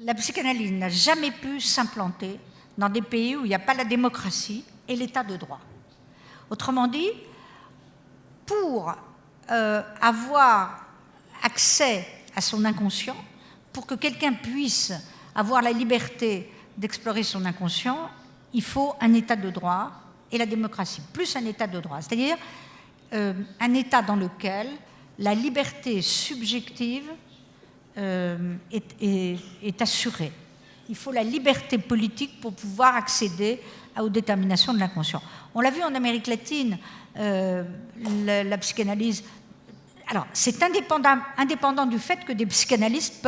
la psychanalyse n'a jamais pu s'implanter dans des pays où il n'y a pas la démocratie et l'état de droit. Autrement dit, pour avoir accès à son inconscient, pour que quelqu'un puisse avoir la liberté d'explorer son inconscient, il faut un état de droit et la démocratie, plus un état de droit, c'est-à-dire un état dans lequel la liberté subjective est assurée. Il faut la liberté politique pour pouvoir accéder aux déterminations de l'inconscient. On l'a vu en Amérique latine, la psychanalyse. Alors, c'est indépendant du fait que des psychanalystes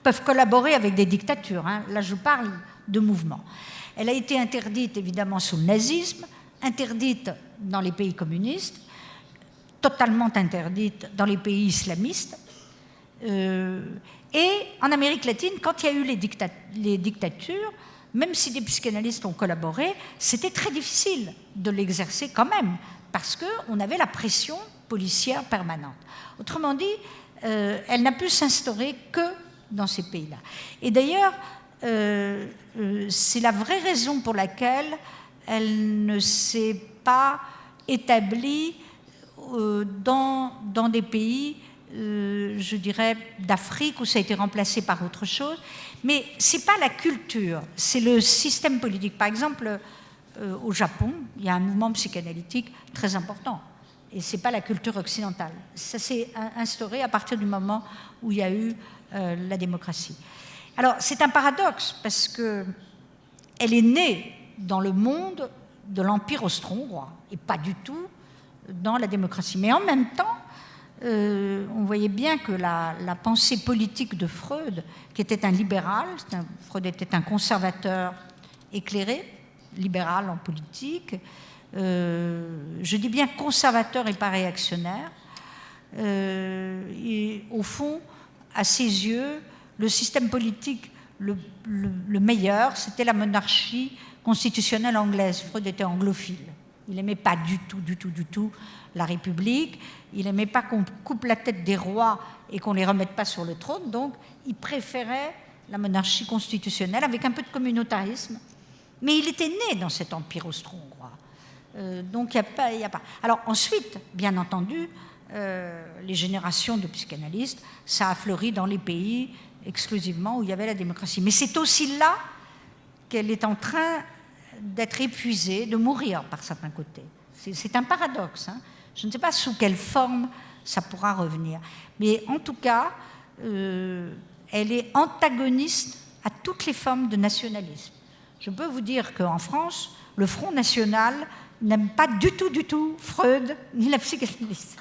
peuvent collaborer avec des dictatures. Hein. Là, je parle de mouvement. Elle a été interdite, évidemment, sous le nazisme, interdite dans les pays communistes, totalement interdite dans les pays islamistes. Et en Amérique latine, quand il y a eu les dictatures, même si des psychanalystes ont collaboré, c'était très difficile de l'exercer quand même, parce qu'on avait la pression policière permanente. Autrement dit, elle n'a pu s'instaurer que dans ces pays-là. Et d'ailleurs, c'est la vraie raison pour laquelle elle ne s'est pas établie dans des pays, je dirais, d'Afrique, où ça a été remplacé par autre chose. Mais ce n'est pas la culture, c'est le système politique. Par exemple, au Japon, il y a un mouvement psychanalytique très important. Et ce n'est pas la culture occidentale. Ça s'est instauré à partir du moment où il y a eu la démocratie. Alors, c'est un paradoxe, parce qu'elle est née dans le monde de l'Empire austro-hongrois, et pas du tout dans la démocratie. Mais en même temps, on voyait bien que la pensée politique de Freud, qui était un libéral, Freud était un conservateur éclairé, libéral en politique, je dis bien conservateur et pas réactionnaire, et au fond, à ses yeux, le système politique le meilleur, c'était la monarchie constitutionnelle anglaise. Freud était anglophile. Il n'aimait pas du tout la République. Il n'aimait pas qu'on coupe la tête des rois et qu'on ne les remette pas sur le trône. Donc, il préférait la monarchie constitutionnelle avec un peu de communautarisme. Mais il était né dans cet empire austro-hongrois. Donc, il n'y a pas. Alors, ensuite, bien entendu, les générations de psychanalystes, ça a fleuri dans les pays exclusivement où il y avait la démocratie. Mais c'est aussi là qu'elle est en train d'être épuisée, de mourir par certains côtés. C'est un paradoxe. Hein. Je ne sais pas sous quelle forme ça pourra revenir. Mais en tout cas, elle est antagoniste à toutes les formes de nationalisme. Je peux vous dire qu'en France, le Front National n'aime pas du tout Freud ni la psychanalyse.